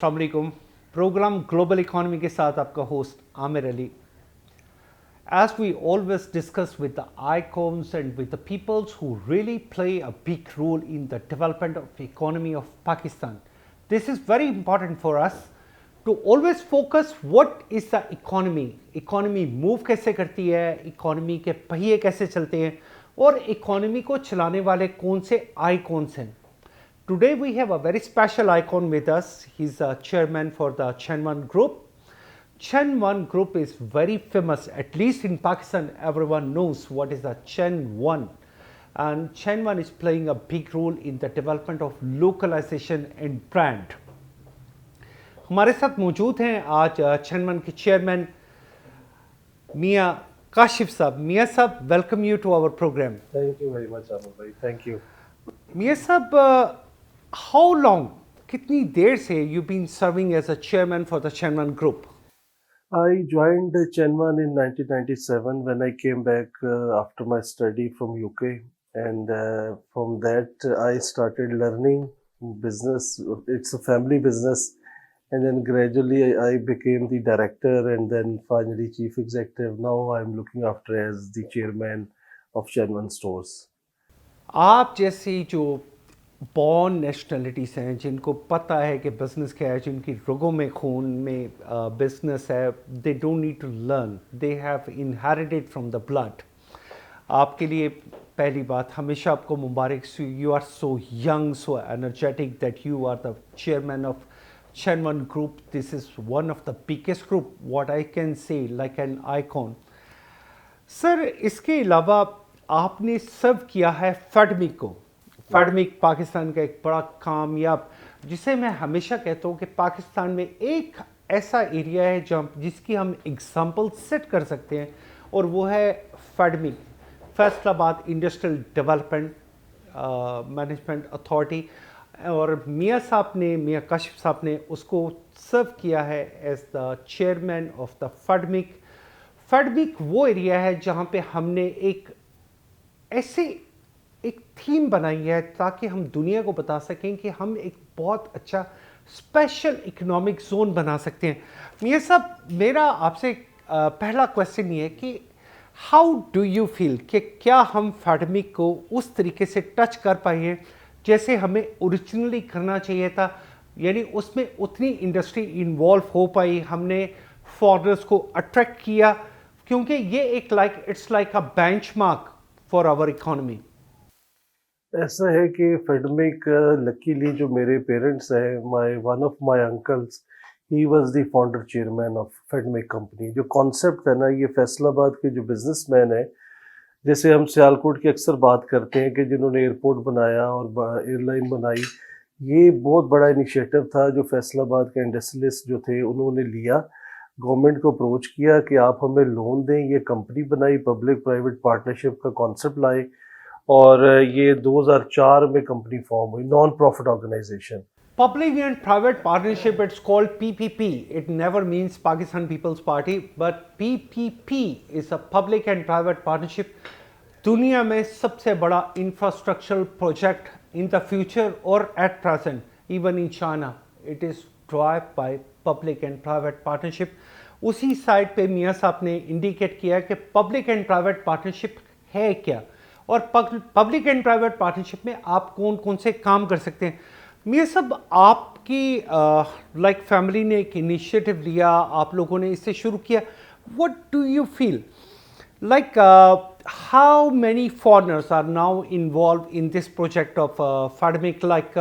अस्सलाम वालेकुम। Programme global economy के साथ आपका host Aamir Ali. As we always discuss with the icons and with the peoples who really play a big role in the development of economy of Pakistan, this is very important for us to always focus what is the economy. Economy move कैसे करती है, economy के पहिए कैसे चलते हैं और economy को चलाने वाले कौन से icons हैं. Today we have a very special icon with us. He's a chairman for the Chenwan Group. Chenwan Group is very famous, at least in Pakistan. Everyone knows what is the Chenwan, and Chenwan is playing a big role in the development of localization and brand. हमारे साथ मौजूद हैं आज Chenwan के chairman मियाँ काशिफ साहब. मियाँ साहब, welcome you to our program. Thank you very much, Amir bhai. Thank you. मियाँ साहब, how long, कितनी देर से you've been serving as a chairman for the Chenwan Group? I joined Chenwan in 1997 when I came back after my study from UK, and from that I started learning business. It's a family business, and then gradually I became the director and then finally chief executive. Now I'm looking after as the chairman of Chenwan stores. आप जैसी जो born nationalities हैं, जिनको पता है कि business क्या है, जिनकी रगों में खून में बिज़नेस है, they don't need to learn, they have inherited from the blood. आपके लिए पहली बात, हमेशा आपको मुबारक. You are so young, so energetic that you are the chairman of Chenwan Group. This is one of the biggest group, what I can say, like an icon. Sir, इसके अलावा आपने सर्व किया है फेडमिक को. फेडमिक पाकिस्तान का एक बड़ा कामयाब, जिसे मैं हमेशा कहता हूँ कि पाकिस्तान में एक ऐसा एरिया है जहाँ जिसकी हम एग्जांपल सेट कर सकते हैं, और वो है FIEDMC, Faisalabad industrial development management authority. और मियाँ साहब ने, मियाँ काशिफ साहब ने उसको सर्व किया है as the chairman of the FIEDMC. FIEDMC वो एरिया है जहाँ पे हमने एक थीम बनाई है ताकि हम दुनिया को बता सकें कि हम एक बहुत अच्छा स्पेशल इकोनॉमिक जोन बना सकते हैं. मियाँ साहब, मेरा आपसे पहला क्वेश्चन ये है कि हाउ डू यू फील कि क्या हम फेडमिक को उस तरीके से टच कर पाए हैं जैसे हमें ओरिजिनली करना चाहिए था, यानी उसमें उतनी इंडस्ट्री इन्वॉल्व हो पाई, हमने फॉरेनर्स को अट्रैक्ट किया, क्योंकि ये एक it's like a benchmark for our economy. ऐसा है कि फेडमिक लकीली जो मेरे पेरेंट्स हैं, one of my uncles, he was the founder chairman of FIEDMC company. जो कॉन्सेप्ट है ना, ये फैसलाबाद के जो बिजनेसमैन है, जैसे हम सियालकोट की अक्सर बात करते हैं कि जिन्होंने एयरपोर्ट बनाया और एयरलाइन बनाई, ये बहुत बड़ा इनिशिएटिव था जो फैसलाबाद के इंडस्ट्रियलिस्ट जो थे उन्होंने लिया. गवर्नमेंट को अप्रोच किया कि आप हमें लोन दें, ये कंपनी बनाई, पब्लिक प्राइवेट पार्टनरशिप का कॉन्सेप्ट लाए, और ये 2004 में कंपनी फॉर्म हुई, non profit organisation. Public and private partnership, it's called PPP. It never means Pakistan People's Party, but PPP is a public and private partnership. दुनिया में सबसे बड़ा infrastructural project in the future or at present, even in China, it is driven by public and private partnership. उसी side पे मियाँ साहब ने indicate किया कि पब्लिक एंड प्राइवेट पार्टनरशिप है क्या, और पब्लिक एंड प्राइवेट पार्टनरशिप में आप कौन कौन से काम कर सकते हैं. मियाँ साहब, आपकी लाइक फैमिली ने एक इनिशिएटिव लिया, आप लोगों ने इससे शुरू किया. What do you feel like how many foreigners are now involved in this project of FADMIC, like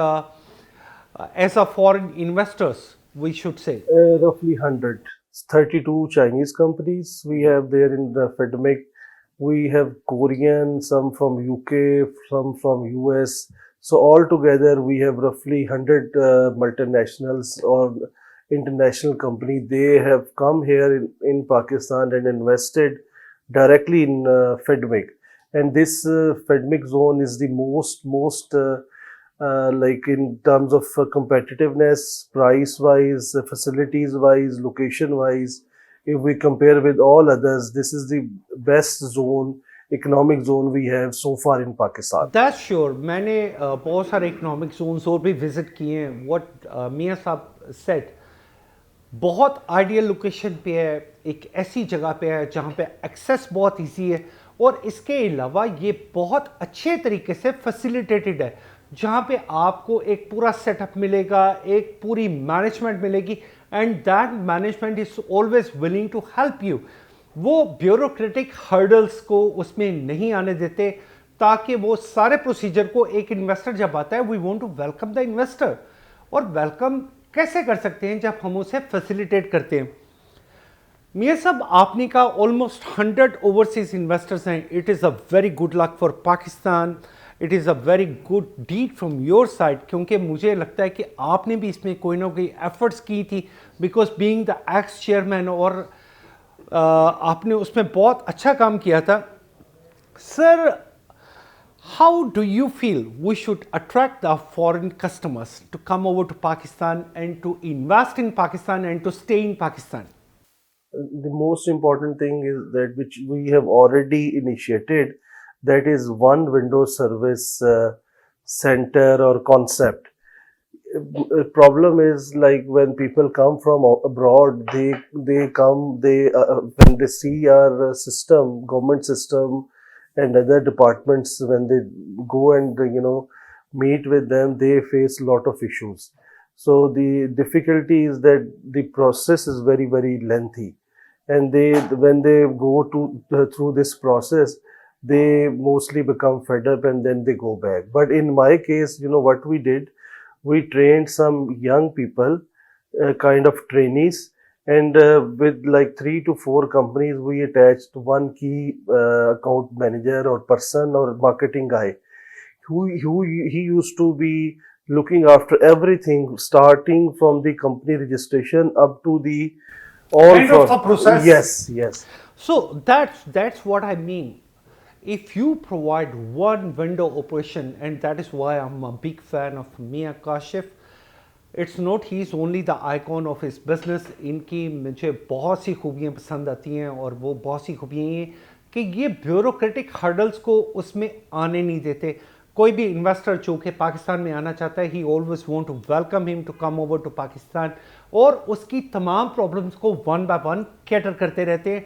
as a foreign investors, we should say? Roughly 100. 32 Chinese companies we have there in the FEDMIC. We have Korean, some from UK, some from US. So all together we have roughly 100 multinationals or international company. They have come here in Pakistan and invested directly in FEDMIC, and this FEDMIC zone is the most like in terms of competitiveness, price wise, facilities wise, location wise. If we compare with all others, this is the best zone, economic zone we have so far in Pakistan. That's sure. मैंने बहुत सारे economic zones और भी visit किए हैं. What मियाँ साहब set बहुत आइडियल लोकेशन पे है, एक ऐसी जगह पे है जहाँ पे एक्सेस बहुत इजी है, और इसके अलावा ये बहुत अच्छे तरीके से फैसिलिटेटेड है, जहाँ पे आपको एक पूरा सेटअप मिलेगा, एक पूरी मैनेजमेंट मिलेगी, and that management is always willing to help you. वो ब्यूरोक्रेटिक हर्डल्स को उसमें नहीं आने देते, ताकि वो सारे प्रोसीजर को एक इन्वेस्टर जब आता है, we want to welcome the investor. और वेलकम कैसे कर सकते हैं? जब हम उसे फैसिलिटेट करते हैं। मियां साहब, आपने का ऑलमोस्ट 100 ओवरसीज इन्वेस्टर्स हैं। It is a very good luck for Pakistan, it is a very good deed from your side, क्योंकि मुझे लगता है कि आपने भी इसमें कोई ना कोई एफर्ट्स की थी, because being the x chairman, और आपने उसमें बहुत अच्छा काम किया था। Sir, how do you feel we should attract the foreign customers to come over to Pakistan and to invest in Pakistan and to stay in Pakistan? The most important thing is that which we have already initiated, that is one window service center or concept. Problem is like when people come from abroad, they come, when they see our system, government system, and other departments, when they go and meet with them, they face a lot of issues. So the difficulty is that the process is very lengthy, and they when they go to through this process, they mostly become fed up and then they go back. But in my case, what we did, we trained some young people, kind of trainees, and with like 3 to 4 companies, we attached one key account manager or person or marketing guy who he used to be looking after everything, starting from the company registration up to the all End of from the process. yes. So that's what I mean. If you provide one window operation, and that is why I'm a big fan of Mia Kashif. It's not he's only the icon of his business. इनकी मुझे बहुत सी खूबियाँ पसंद आती हैं, और वो बहुत सी खूबियाँ ये कि ये ब्यूरोक्रेटिक हर्डल्स को उसमें आने नहीं देते। कोई भी इन्वेस्टर जो कि पाकिस्तान में आना चाहता है, he always want to welcome him to come over to Pakistan, और उसकी तमाम प्रॉब्लम्स को वन बाय वन कैटर करते रहते हैं,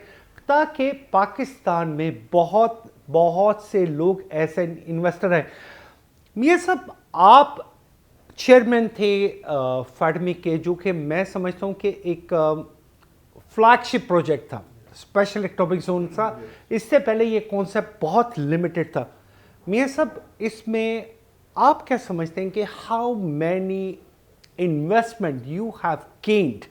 ताकि पाकिस्तान में बहुत बहुत से लोग ऐसे इन्वेस्टर हैं। मियां साहब, आप चेयरमैन थे फैडमिक के, जो कि मैं समझता हूं कि एक फ्लैगशिप प्रोजेक्ट था, स्पेशल इकोनॉमिक जोन था। इससे पहले ये कॉन्सेप्ट बहुत लिमिटेड था। मियां साहब, इसमें आप क्या समझते हैं कि how many investment you have gained?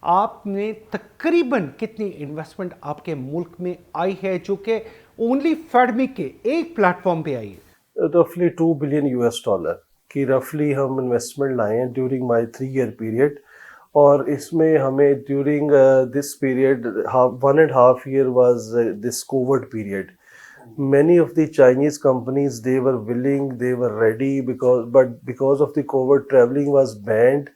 आपने तकरीबन कितनी इन्वेस्टमेंट आपके मुल्क में आई है, जो कि ओनली फैडमिक के एक प्लेटफॉर्म पे आई है? रफली $2 billion की रफली हम इन्वेस्टमेंट लाए हैं ड्यूरिंग माय 3 year पीरियड। और इसमें हमें during this period 1.5 year was this COVID period. Many of the Chinese companies, they were willing, they were ready, because of the COVID, traveling was banned,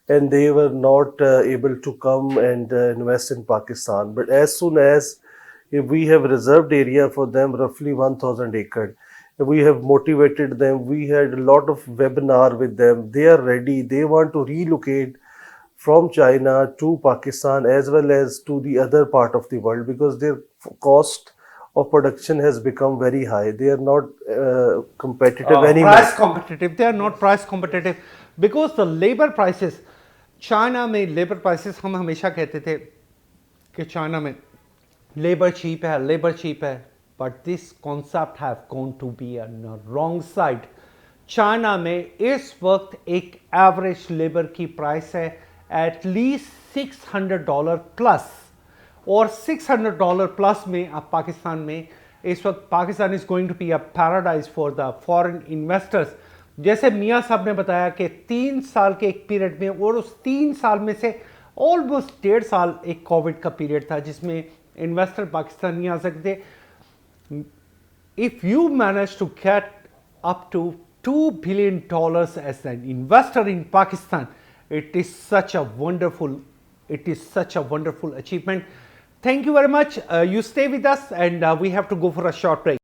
and they were not able to come and invest in Pakistan. But as soon as if we have reserved area for them, roughly 1,000 acre, we have motivated them. We had a lot of webinar with them. They are ready. They want to relocate from China to Pakistan as well as to the other part of the world, because their cost of production has become very high. They are not competitive anymore. Price competitive. They are not price competitive because the labor prices. China में labour prices, हम हमेशा कहते थे कि China में labour cheap है, but this concept have gone to be on wrong side. China में इस वक्त एक एवरेज लेबर की प्राइस है एटलीस्ट $600 प्लस, और $600 प्लस में अब पाकिस्तान में इस वक्त Pakistan is going to be a paradise for the foreign investors. जैसे मियां साहब ने बताया कि 3 साल के एक पीरियड में, और उस 3 साल में से ऑलमोस्ट 1.5 साल एक कोविड का पीरियड था जिसमें इन्वेस्टर पाकिस्तान नहीं आ सकते। If you manage to get up to $2 billion as an investor in Pakistan, it is such a wonderful achievement. Thank you very much. You stay with us, and we have to go for a short break.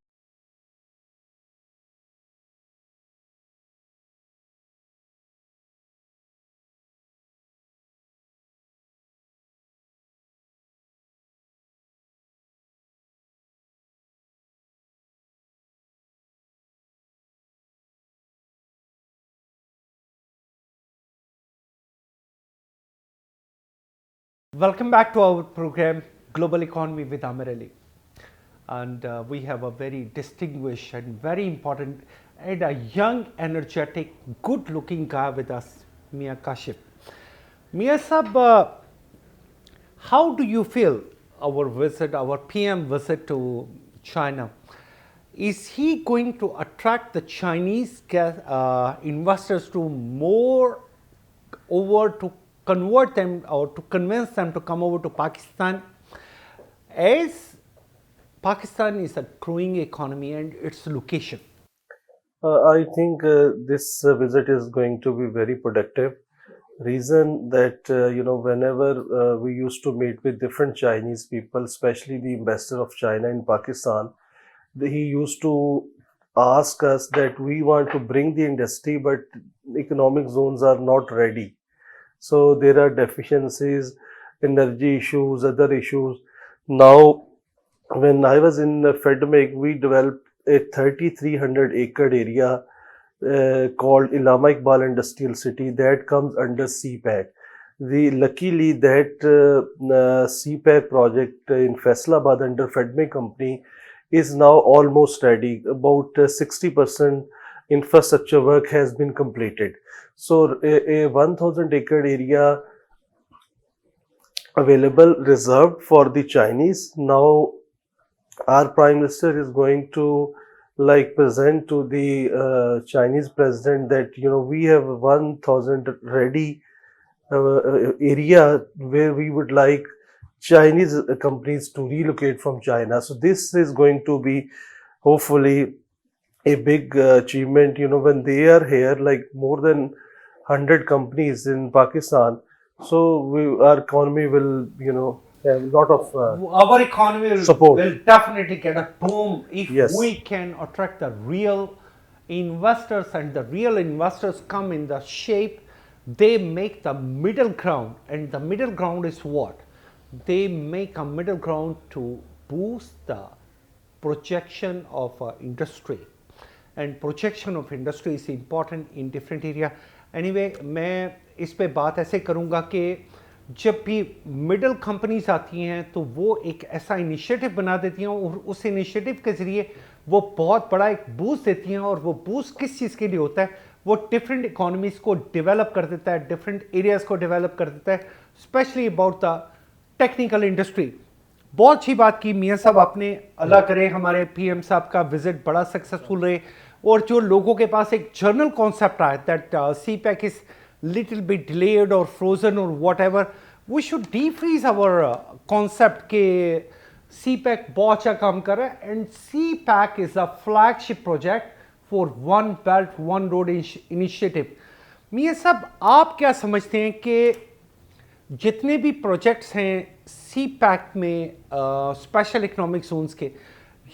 Welcome back to our program, Global Economy with Amir Ali. And we have a very distinguished and very important and a young, energetic, good looking guy with us, Mia Kashif. Mia Sab, how do you feel our PM visit to China? Is he going to attract the Chinese investors to more over to convert them or to convince them to come over to Pakistan, as Pakistan is a growing economy and its location? I think this visit is going to be very productive. Reason that whenever we used to meet with different Chinese people, especially the ambassador of China in Pakistan, he used to ask us that we want to bring the industry, but economic zones are not ready. So there are deficiencies, energy issues, other issues. Now, when I was in FedMake, we developed a 3,300 acre area called Illama Iqbal Industrial City that comes under CPAC. Luckily that CPAC project in Faisalabad under Fedme company is now almost ready. About 60% infrastructure work has been completed. So a 1,000 acre area available reserved for the Chinese. Now our Prime Minister is going to present to the Chinese president that we have 1,000 ready area where we would like Chinese companies to relocate from China. So this is going to be hopefully a big achievement. When they are here, like more than 100 companies in Pakistan, so our economy will have a lot of Our economy support. will definitely get a boom if Yes. we can attract the real investors, and the real investors come in the shape they make the middle ground. And the middle ground is what? They make a middle ground to boost the projection of industry, and projection of industry is important in different area. Anyway, मैं इस पे बात ऐसे करूँगा कि जब भी middle companies आती हैं तो वो एक ऐसा इनिशिएटिव बना देती हैं, और उस इनिशिएटिव के ज़रिए वो बहुत बड़ा एक बूस्ट देती हैं। और वो बूस्ट किस चीज़ के लिए होता है? वो डिफरेंट इकोनॉमीज़ को डेवलप कर देता है, डिफरेंट एरियाज़ को डेवलप कर देता है, specially about the technical industry. बहुत अच्छी बात की मियाँ साहब आपने, अल्लाह करे हमारे पीएम साहब का विजिट बड़ा सक्सेसफुल रहे, और जो लोगों के पास एक जर्नल कॉन्सेप्ट आया that CPAC is little bit delayed और फ्रोजन और whatever, we should defreeze our concept के CPAC बहुत अच्छा काम कर रहा है, and CPAC is a flagship project for one belt one road initiative. मियाँ साहब, आप क्या समझते हैं कि जितने भी प्रोजेक्ट्स हैं CPAC में स्पेशल इकोनॉमिक जोन्स के,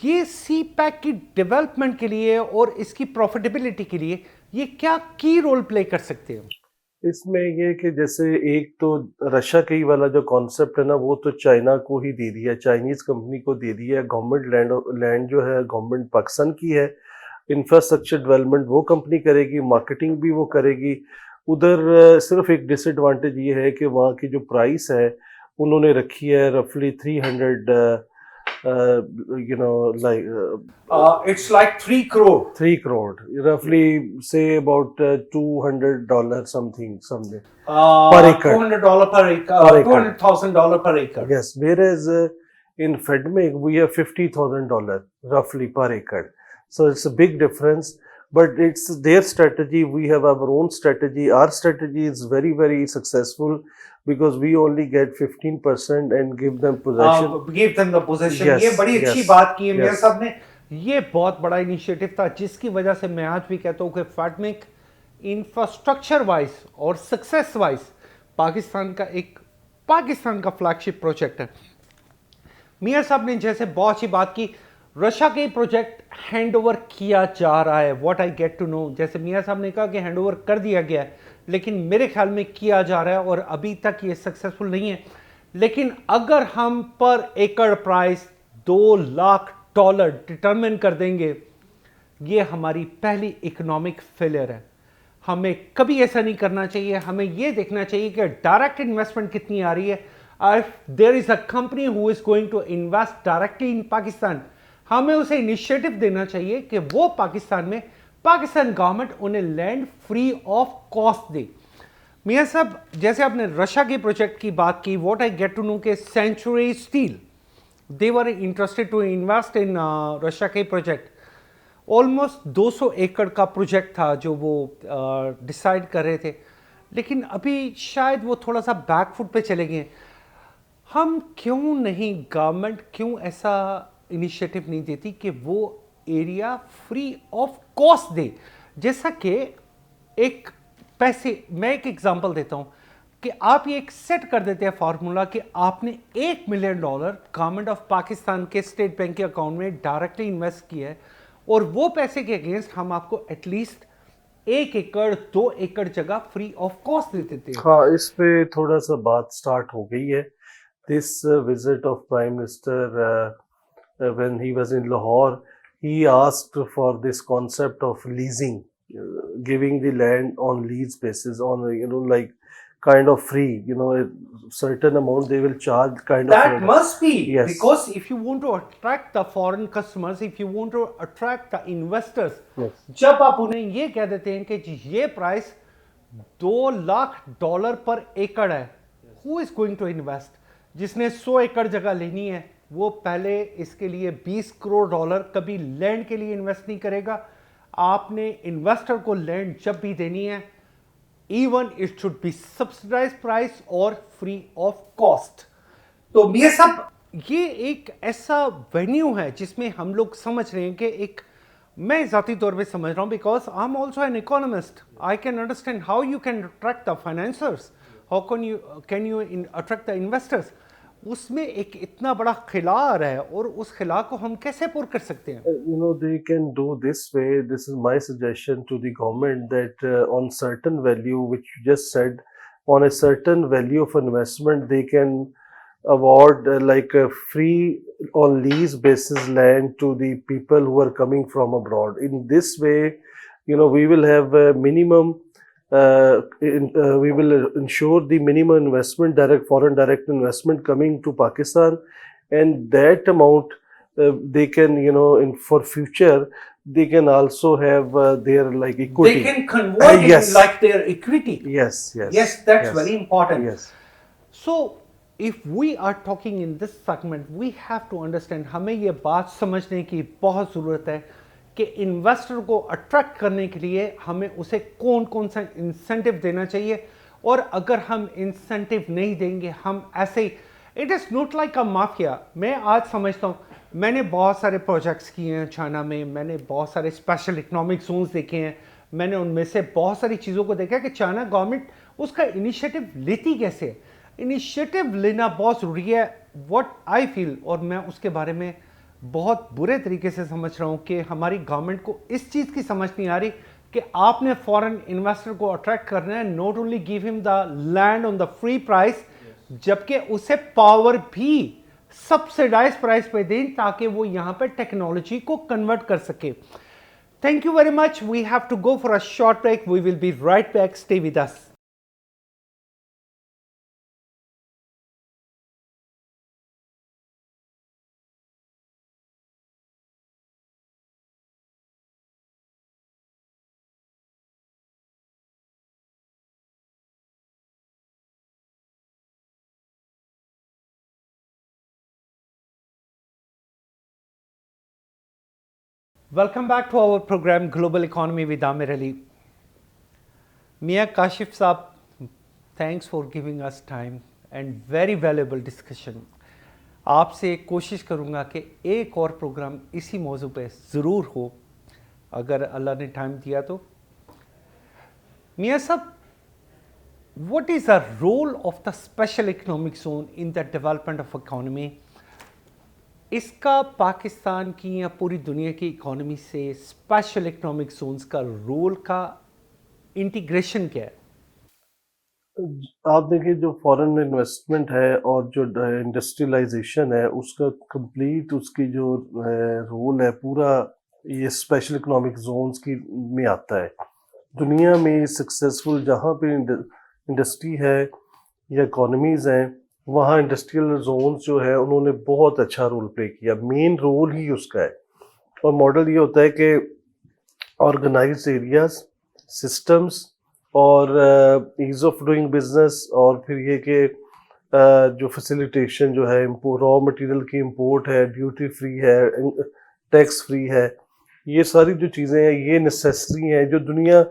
ये CPAC की डेवलपमेंट के लिए और इसकी प्रॉफिटेबिलिटी के लिए ये क्या की रोल प्ले कर सकते हैं? इसमें ये कि जैसे एक तो रशिया की वाला जो कॉन्सेप्ट है ना, वो तो चाइना को ही दे दिया, चाइनीज कंपनी को दे दिया। गवर्नमेंट लैंड जो है गवर्नमेंट पाकिस्तान की है, इंफ्रास्ट्रक्चर डेवलपमेंट वो कंपनी करेगी, मार्केटिंग भी वो करेगी। उधर सिर्फ एक डिसएडवांटेज ये है कि वहाँ की जो प्राइस है उन्होंने रखी है रफली 300 It's like 3 crore. 3 crore, roughly say about $200 something Per acre. $200 per acre, Per acre. $200,000 per acre. Yes, whereas in FedMake we have $50,000 roughly per acre. So it's a big difference, but it's their strategy. We have our own strategy. Our strategy is very, very successful because we only get 15% and give them possession. Give them the possession. Yes, ये बड़ी अच्छी yes, बात की है mayor yes. साहब ने। ये बहुत बड़ा इनिशिएटिव था जिसकी वजह से मैं आज भी कहता हूँ कि फैटमेक इंफ्रास्ट्रक्चर वाइज और सक्सेस वाइज पाकिस्तान का फ्लैगशिप प्रोजेक्ट है। मियां साहब ने जैसे बहुत सी बात की, रशिया के प्रोजेक्ट हैंड ओवर किया जा रहा है, what I get to know. जैसे मियां साहब ने कहा कि हैंड ओवर कर दिया गया है, लेकिन मेरे ख्याल में किया जा रहा है और अभी तक ये सक्सेसफुल नहीं है। लेकिन अगर हम पर एकड़ प्राइस $2 लाख डिटरमिन कर देंगे, ये हमारी पहली इकोनॉमिक फेलियर है। हमें कभी ऐसा नहीं करना चाहिए। हमें ये देखना चाहिए कि डायरेक्ट इन्वेस्टमेंट कितनी आ रही है। if there is a company who is going to invest directly in Pakistan, हमें उसे इनिशिएटिव देना चाहिए कि वो पाकिस्तान में पाकिस्तान गवर्नमेंट उन्हें लैंड फ्री ऑफ कॉस्ट दे. मियाँ साहब, जैसे आपने रशिया के प्रोजेक्ट की बात की, what I get to know के century steel, they were interested to invest in Russia के प्रोजेक्ट. ऑलमोस्ट 200 एकड़ का प्रोजेक्ट था जो वो डिसाइड कर रहे थे, लेकिन अभी शायद वो थोड़ा सा बैक फुट पे चले गए. हम क्यों नहीं, गवर्नमेंट क्यों ऐसा इनिशिएटिव नहीं देती कि वो एरिया फ्री ऑफ कॉस्ट दे? जैसा कि एक पैसे, मैं एक एग्जांपल देता हूँ कि आप ये एक सेट कर देते हैं फार्मूला कि आपने $1 मिलियन गवर्नमेंट ऑफ पाकिस्तान के स्टेट बैंक के अकाउंट में डायरेक्टली इन्वेस्ट किया है, और वो पैसे के अगेंस्ट हम आपको एटलीस्ट 1 एकड़ 2 एकड़ जगह फ्री ऑफ कॉस्ट देते थे. हाँ, इस पे थोड़ा सा बात स्टार्ट हो गई है. This visit of prime minister when he was in Lahore, he asked for this concept of leasing, giving the land on lease basis, on like kind of free, a certain amount they will charge kind of. That must be, yes, because if you want to attract the foreign customers, if you want to attract the investors, yes, जब आप उन्हें ये कह देते हैं कि जी ये price $2 lakh पर एकड़ है, who is going to invest? जिसने 100 एकड़ जगह लेनी है वो पहले इसके लिए $20 करोड़ कभी लैंड के लिए इन्वेस्ट नहीं करेगा. आपने इन्वेस्टर को लैंड जब भी देनी है, even it should be subsidise price और फ्री ऑफ कॉस्ट. तो मियां साहब, ये एक ऐसा वेन्यू है जिसमें हम लोग समझ रहे हैं कि एक, मैं ज़ाती तौर पे समझ रहा हूँ, because I am also an economist, I can understand how you can attract the financiers, how can you attract the investors. उसमें एक इतना बड़ा खिला आ रहा है, और उस खिला को हम कैसे पूरा कर सकते हैं? They can do this way. This is my suggestion to the government that on certain value, which you just said, on a certain value of investment, they can award like a free on lease basis land to the people who are coming from abroad. In this way, we will have a minimum. We will ensure the minimum investment, foreign direct investment coming to Pakistan, and that amount they can, for future, they can also have their like equity. They can convert it yes, like their equity. Yes, yes. Yes, that's yes, very important. Yes. So, if we are talking in this segment, we have to understand, हमें ये बात समझने की बहुत ज़रूरत है कि investor को अट्रैक्ट करने के लिए हमें उसे कौन कौन सा इंसेंटिव देना चाहिए, और अगर हम इंसेंटिव नहीं देंगे, हम ऐसे ही, it is not like a mafia. मैं आज समझता हूँ, मैंने बहुत सारे प्रोजेक्ट्स किए हैं चाइना में, मैंने बहुत सारे स्पेशल इकोनॉमिक जोन्स देखे हैं, मैंने उनमें से बहुत सारी चीज़ों को देखा कि चाइना गवर्नमेंट उसका इनिशिएटिव लेती कैसे है. इनिशिएटिव लेना बहुत ज़रूरी है, व्हाट आई फील, और मैं उसके बारे में बहुत बुरे तरीके से समझ रहा हूँ कि हमारी गवर्नमेंट को इस चीज़ की समझ नहीं आ रही कि आपने फॉरेन इन्वेस्टर को अट्रैक्ट करना है, not only give him the land on the free price, जबकि उसे पावर भी सब्सिडाइज प्राइस पे दें ताकि वो यहाँ पे टेक्नोलॉजी को कन्वर्ट कर सके. Thank you very much. We have to go for a short break. We will be right back. Stay with us. Welcome back to our program Global Economy with Amir Ali. Mia Kashif Saab, thanks for giving us time and very valuable discussion. आपसे कोशिश करूँगा कि एक और programme इसी मौजू पे ज़रूर हो, अगर अल्लाह ने टाइम दिया तो. मियाँ साहब, what is the role of the special economic zone in the development of economy? इसका पाकिस्तान की या पूरी दुनिया की इकोनॉमी से स्पेशल इकोनॉमिक जोन्स का रोल का इंटीग्रेशन क्या है? आप देखिए, जो फॉरेन इन्वेस्टमेंट है और जो इंडस्ट्रियलाइजेशन है, उसका कंप्लीट उसकी जो रोल है पूरा ये स्पेशल इकोनॉमिक जोन्स की में आता है. दुनिया में सक्सेसफुल जहाँ पे इंडस्ट्री है या इकोनॉमीज हैं, وہاں انڈسٹریل زونز جو ہے انہوں نے بہت اچھا رول پلے کیا، مین رول ہی اس کا ہے. اور ماڈل یہ ہوتا ہے کہ آرگنائزڈ ایریاز، سسٹمز اور ایز آف ڈوئنگ بزنس، اور پھر یہ کہ جو فیسیلیٹیشن جو ہے را مٹیریل کی امپورٹ ہے، ڈیوٹی فری ہے، ٹیکس فری ہے، یہ ساری جو چیزیں ہیں یہ نیسیسری ہیں جو دنیا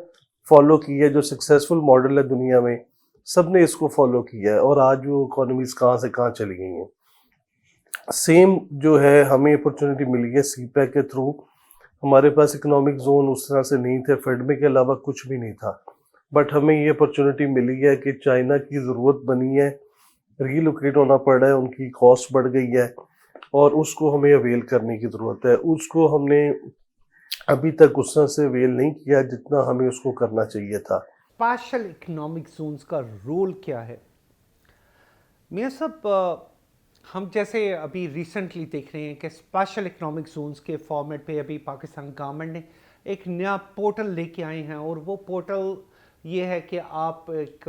فالو کی ہے. جو سکسیزفل ماڈل ہے دنیا میں سب نے اس کو فالو کیا ہے، اور آج وہ اکانومیز کہاں سے کہاں چلی گئی ہیں. سیم جو ہے ہمیں اپرچونٹی ملی ہے سی پیک کے تھرو. ہمارے پاس اکنامک زون اس طرح سے نہیں تھے، فیڈمے کے علاوہ کچھ بھی نہیں تھا، بٹ ہمیں یہ اپرچونٹی ملی ہے کہ چائنا کی ضرورت بنی ہے، ری لوکیٹ ہونا پڑ رہا ہے، ان کی کاسٹ بڑھ گئی ہے، اور اس کو ہمیں اویل کرنے کی ضرورت ہے. اس کو ہم نے ابھی تک اس طرح سے اویل نہیں کیا جتنا ہمیں اس کو کرنا چاہیے تھا. اسپیشل اکنامک زونز کا رول کیا ہے میاں صاحب؟ ہم جیسے ابھی ریسنٹلی دیکھ رہے ہیں کہ اسپیشل اکنامک زونز کے فارمیٹ پہ ابھی پاکستان گورنمنٹ نے ایک نیا پورٹل لے کے آئے ہیں، اور وہ پورٹل یہ ہے کہ آپ ایک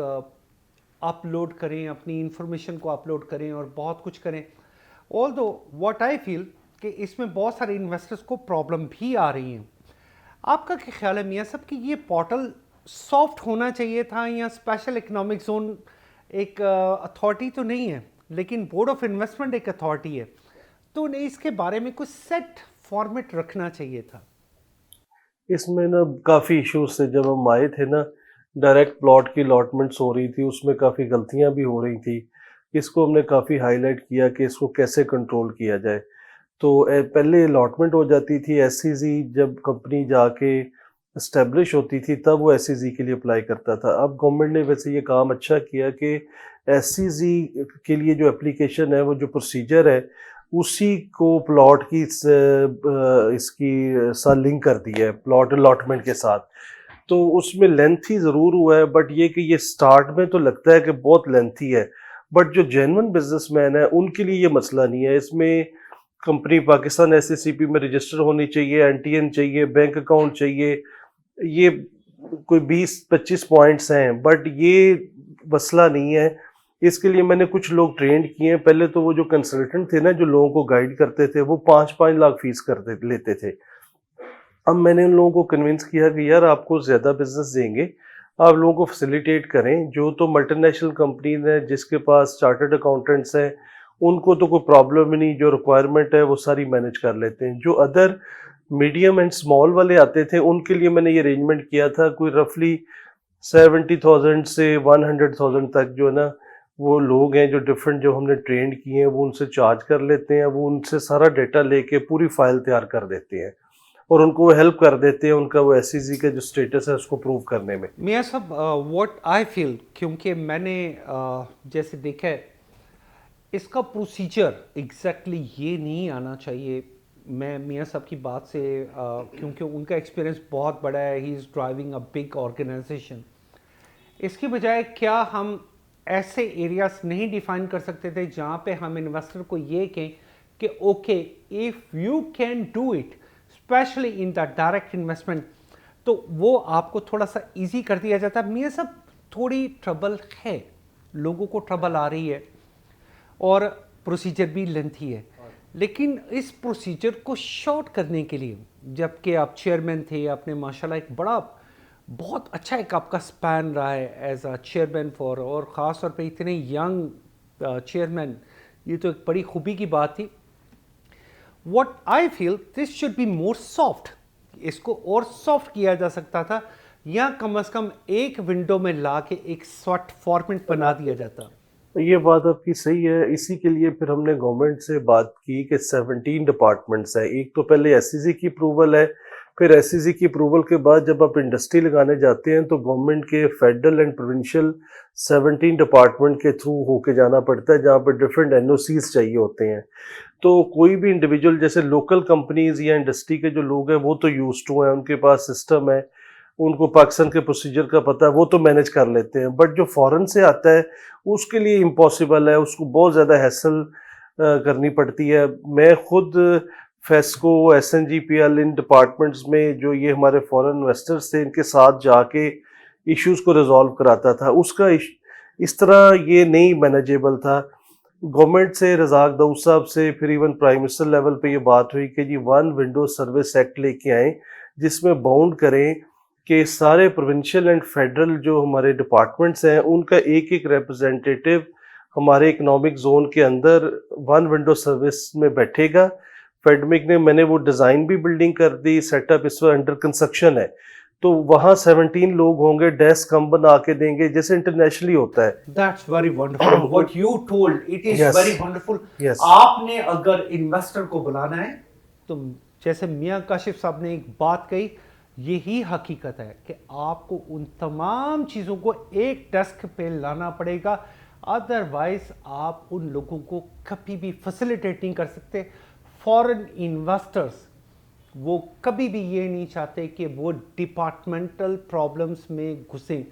اپلوڈ کریں، اپنی انفارمیشن کو اپلوڈ کریں اور بہت کچھ کریں. آل دو واٹ آئی فیل کہ اس میں بہت سارے انویسٹرز کو پرابلم بھی آ رہی ہیں. آپ کا کیا خیال ہے میاں صاحب کہ یہ پورٹل سافٹ ہونا چاہیے تھا، یا اسپیشل اکنامک زون ایک اتھارٹی تو نہیں ہے لیکن بورڈ آف انویسٹمنٹ ایک اتھارٹی ہے، تو انہیں اس کے بارے میں کچھ سیٹ فارمیٹ رکھنا چاہیے تھا؟ اس میں نا کافی ایشوز تھے. جب ہم آئے تھے نا ڈائریکٹ پلاٹ کی الاٹمنٹس ہو رہی تھی، اس میں کافی غلطیاں بھی ہو رہی تھی. اس کو ہم نے کافی ہائی لائٹ کیا کہ اس کو کیسے کنٹرول کیا جائے. تو پہلے الاٹمنٹ ہو جاتی تھی ایس سی زی، جب کمپنی جا کے اسٹیبلش ہوتی تھی تب وہ ایس سی زی کے لیے اپلائی کرتا تھا. اب گورنمنٹ نے ویسے یہ کام اچھا کیا کہ ایس سی زی کے لیے جو اپلیکیشن ہے، وہ جو پروسیجر ہے اسی کو پلاٹ کی اس کی ساتھ لنک کر دی ہے پلاٹ الاٹمنٹ کے ساتھ. تو اس میں لینتھی ضرور ہوا ہے، بٹ یہ کہ یہ سٹارٹ میں تو لگتا ہے کہ بہت لینتھی ہے، بٹ جو جینون بزنس مین ہے ان کے لیے یہ مسئلہ نہیں ہے. اس میں کمپنی پاکستان ایس سی سی پی میں رجسٹر ہونی چاہیے، این ٹی این چاہیے، بینک اکاؤنٹ چاہیے، یہ کوئی 20-25 پوائنٹس ہیں، بٹ یہ مسئلہ نہیں ہے. اس کے لیے میں نے کچھ لوگ ٹرینڈ کیے ہیں. پہلے تو وہ جو کنسلٹنٹ تھے نا جو لوگوں کو گائیڈ کرتے تھے، وہ 5-5 لاکھ فیس لیتے تھے. اب میں نے ان لوگوں کو کنونس کیا کہ یار آپ کو زیادہ بزنس دیں گے، آپ لوگوں کو فیسیلیٹیٹ کریں. جو تو ملٹی نیشنل کمپنیز ہیں جس کے پاس چارٹرڈ اکاؤنٹنٹس ہیں ان کو تو کوئی پرابلم ہی نہیں، جو ریکوائرمنٹ ہے وہ ساری مینیج کر لیتے ہیں. جو ادر میڈیم اینڈ اسمال والے آتے تھے ان کے لیے میں نے یہ ارینجمنٹ کیا تھا، کوئی رفلی 70,000 سے 100,000 تک جو ہے نا وہ لوگ ہیں جو ڈفرینٹ جو ہم نے ٹرینڈ کیے ہیں وہ ان سے چارج کر لیتے ہیں. وہ ان سے سارا ڈیٹا لے کے پوری فائل تیار کر دیتے ہیں اور ان کو ہیلپ کر دیتے ہیں ان کا وہ ایس سی زی کا جو اسٹیٹس ہے اس کو پروو کرنے میں. میاں صاحب واٹ آئی فیل، کیونکہ میں نے جیسے دیکھا ہے اس کا پروسیجر ایگزیکٹلی یہ نہیں آنا چاہیے. میں میاں صاحب کی بات سے کیونکہ ان کا ایکسپیرینس بہت بڑا ہے، he is driving a big organization. اس کی بجائے کیا ہم ایسے ایریاز نہیں ڈیفائن کر سکتے تھے جہاں پہ ہم انویسٹر کو یہ کہیں کہ okay if you can do it especially in the direct investment, تو وہ آپ کو تھوڑا سا ایزی کر دیا جاتا ہے. میاں صاحب تھوڑی ٹربل ہے، لوگوں کو ٹربل آ رہی ہے اور پروسیجر بھی لینتھی ہے، لیکن اس پروسیجر کو شارٹ کرنے کے لیے، جب کہ آپ چیئرمین تھے، آپ نے ماشاءاللہ ایک بڑا بہت اچھا ایک آپ کا سپین رہا ہے ایز اے چیئرمین فور، اور خاص طور پہ اتنے ینگ چیئرمین، یہ تو ایک بڑی خوبی کی بات تھی. What I feel this should be more soft, اس کو اور سافٹ کیا جا سکتا تھا، یا کم از کم ایک ونڈو میں لا کے ایک سافٹ فارمیٹ بنا دیا جاتا. یہ بات آپ کی صحیح ہے. اسی کے لیے پھر ہم نے گورنمنٹ سے بات کی کہ 17 ڈپارٹمنٹس ہیں. ایک تو پہلے ایس سی زی کی اپروول ہے، پھر ایس سی زی کی اپروول کے بعد جب آپ انڈسٹری لگانے جاتے ہیں تو گورنمنٹ کے فیڈرل اینڈ پروونشل 17 ڈپارٹمنٹ کے تھرو ہو کے جانا پڑتا ہے، جہاں پر ڈفرینٹ این او سیز چاہیے ہوتے ہیں. تو کوئی بھی انڈیویجول جیسے لوکل کمپنیز یا انڈسٹری کے جو لوگ ہیں وہ تو یوز ٹو ہیں، ان کے پاس سسٹم ہے، ان کو پاکستان کے پروسیجر کا پتہ ہے، وہ تو مینیج کر لیتے ہیں. بٹ جو فورن سے آتا ہے اس کے لیے امپاسبل ہے، اس کو بہت زیادہ ہیسل کرنی پڑتی ہے. میں خود FESCO, S N G P L, ان ڈپارٹمنٹس میں جو یہ ہمارے فورن انویسٹرز تھے ان کے ساتھ جا کے ایشوز کو ریزالو کراتا تھا. اس کا اس طرح یہ نہیں مینیجیبل تھا. गवर्नमेंट से रजाक दाऊद साहब से फिर इवन प्राइम मिनिस्टर लेवल पे ये बात हुई कि जी वन विंडो सर्विस एक्ट लेके आए जिसमें बाउंड करें कि सारे प्रोविंशियल एंड फेडरल जो हमारे डिपार्टमेंट्स हैं उनका एक एक रिप्रेजेंटेटिव हमारे इकोनॉमिक जोन के अंदर वन विंडो सर्विस में बैठेगा। फेडमिक ने मैंने वो डिज़ाइन भी बिल्डिंग कर दी, सेटअप इस वक्त अंडर कंस्ट्रक्शन है। तो वहाँ 17 लोग होंगे, डेस्क हम बना के देंगे जैसे इंटरनेशनली होता है। That's very wonderful. What you told, it is Yes. very wonderful. Yes. आपने अगर इन्वेस्टर को बुलाना है तो जैसे मियां काशिफ साहब ने एक बात कही, यही हकीकत है कि आपको उन तमाम चीज़ों को एक डेस्क पे लाना पड़ेगा, अदरवाइज आप उन लोगों को कभी भी फैसिलिटेट नहीं कर सकते। फॉरेन इन्वेस्टर्स वो कभी भी ये नहीं चाहते कि वो डिपार्टमेंटल प्रॉब्लम्स में घुसें,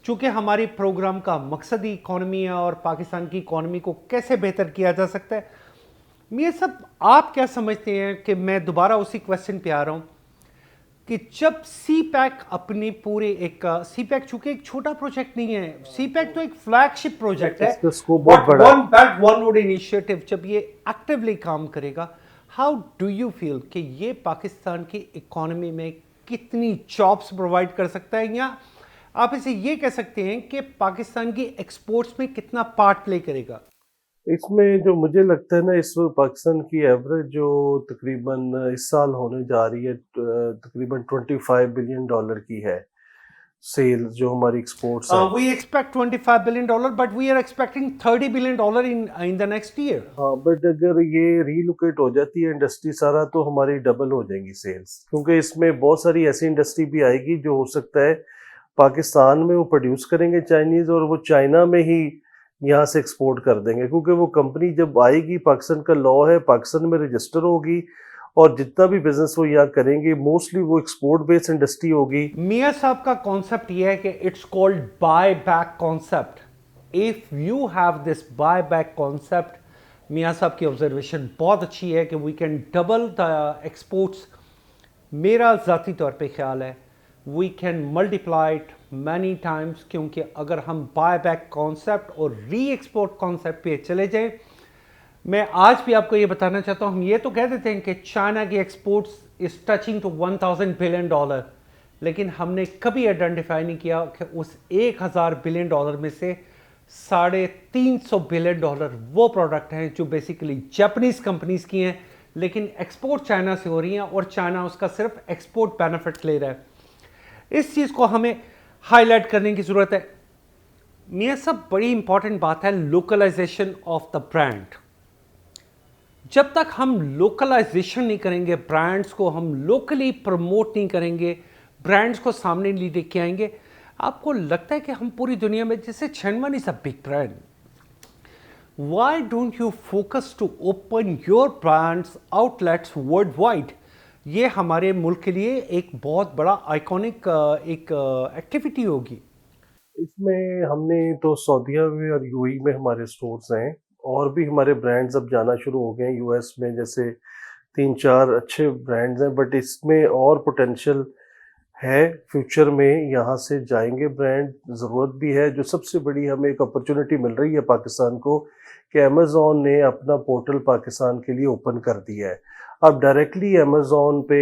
चूँकि हमारी प्रोग्राम का मकसद ही इकॉनमी है और पाकिस्तान की इकॉनमी को कैसे बेहतर किया जा सकता है। ये सब आप क्या समझते हैं कि मैं दोबारा उसी क्वेश्चन पे आ रहा हूँ कि जब सी पैक अपनी पूरे एक सी पैक चूँकि एक छोटा प्रोजेक्ट नहीं है, सी पैक तो एक फ्लैगशिप प्रोजेक्ट है, इसका स्कोप बहुत बड़ा है। One back one road initiative जब ये एक्टिवली काम करेगा, हाउ डू यू फील कि ये पाकिस्तान की इकॉनमी में कितनी जॉब्स प्रोवाइड कर सकता है, या आप इसे ये कह सकते हैं कि पाकिस्तान की एक्सपोर्ट्स में कितना पार्ट प्ले करेगा? इसमें जो मुझे लगता है ना, इस वक्त पाकिस्तान की एवरेज जो तकरीबन इस साल होने जा रही है तकरीबन $25 बिलियन की है सेल्स जो हमारी एक्सपोर्ट्स है। We expect $25 billion, but we are expecting $30 billion in the next year. हाँ, बट अगर ये रीलोकेट हो जाती है इंडस्ट्री सारा तो हमारी डबल हो जाएंगी सेल्स, क्योंकि इसमें बहुत सारी ऐसी इंडस्ट्री भी आएगी जो हो सकता है पाकिस्तान में वो प्रोड्यूस करेंगे चाइनीज़ और वो चाइना में ही यहाँ से एक्सपोर्ट कर देंगे, क्योंकि वो कंपनी जब आएगी, पाकिस्तान का लॉ है, पाकिस्तान में रजिस्टर होगी और जितना भी बिजनेस वो यहाँ करेंगे मोस्टली वो एक्सपोर्ट बेस्ड इंडस्ट्री होगी। मियाँ साहब का कॉन्सेप्ट ये है कि it's called buy back concept. If you have this buy back concept, मियाँ साहब की ऑब्जर्वेशन बहुत अच्छी है कि we can double the exports. मेरा ज़ाती तौर पे ख्याल है we can multiply it many times, क्योंकि अगर हम बाय बैक कॉन्सेप्ट और री एक्सपोर्ट कॉन्सेप्ट पे चले जाएं, मैं आज भी आपको ये बताना चाहता हूँ, हम ये तो कह देते हैं कि चाइना की exports is touching to $1000 billion, लेकिन हमने कभी आइडेंटिफाई नहीं किया कि उस $1000 बिलियन में से $350 बिलियन वो प्रोडक्ट हैं जो बेसिकली जापानीज कंपनीज की हैं, लेकिन एक्सपोर्ट चाइना से हो रही हैं और चाइना उसका सिर्फ एक्सपोर्ट बेनिफिट ले रहा है। इस चीज़ को हमें हाईलाइट करने की ज़रूरत है। मियाँ साहब, बड़ी इंपॉर्टेंट बात है लोकलाइजेशन ऑफ द ब्रांड। जब तक हम लोकलाइजेशन नहीं करेंगे, ब्रांड्स को हम लोकली प्रमोट नहीं करेंगे, ब्रांड्स को सामने नहीं लेके आएंगे, आपको लगता है कि हम पूरी दुनिया में, जैसे ChenOne is a big brand, why don't you focus to open your brands outlets worldwide? ये हमारे मुल्क के लिए एक बहुत बड़ा आइकॉनिक एक एक्टिविटी होगी। इसमें हमने तो सऊदीया में और यूएई में हमारे स्टोर्स हैं और भी हमारे ब्रांड्स अब जाना शुरू हो गए हैं यूएस में, जैसे 3-4 अच्छे ब्रांड्स हैं, बट इसमें और पोटेंशियल है। फ्यूचर में यहाँ से जाएंगे ब्रांड, ज़रूरत भी है। जो सबसे बड़ी हमें एक अपॉर्चुनिटी मिल रही है पाकिस्तान को कि अमेज़ॉन ने अपना पोर्टल पाकिस्तान के लिए ओपन कर दिया है। अब डायरेक्टली अमेज़ॉन पे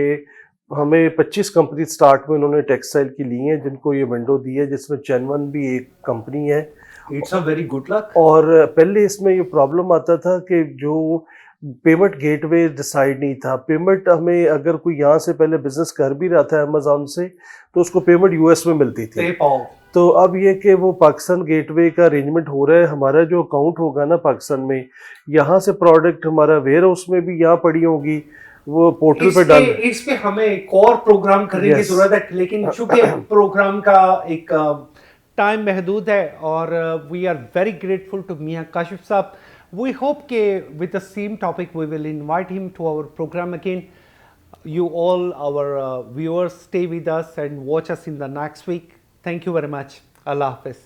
हमें 25 कंपनी स्टार्ट में उन्होंने टेक्सटाइल की ली हैं जिनको ये विंडो दी है, जिसमें चैनवन भी एक कंपनी है। It's a very good luck. और पहले इसमें ये प्रॉब्लम आता था कि जो पेमेंट गेटवे डिसाइड नहीं था। पेमेंट हमें अगर कोई यहाँ से पहले बिजनेस कर भी रहा था अमेज़ॉन से तो उसको पेमेंट यूएस में मिलती थी। तो अब ये कि वो पाकिस्तान गेटवे का अरेंजमेंट हो रहा है, हमारा जो अकाउंट होगा ना पाकिस्तान में, यहाँ से प्रोडक्ट हमारा वेयर हाउस में भी यहाँ पड़ी होगी, वो पोर्टल पे डाल। इस पे हमें एक और प्रोग्राम करने की जरूरत है, लेकिन चूंकि प्रोग्राम का एक टाइम महदूद है और we are very grateful to मियां काशिफ साहब। वी होप के with the same topic we will invite him to our program again. You all our viewers stay with us and watch us in the next week. Thank you very much. Allah Hafiz.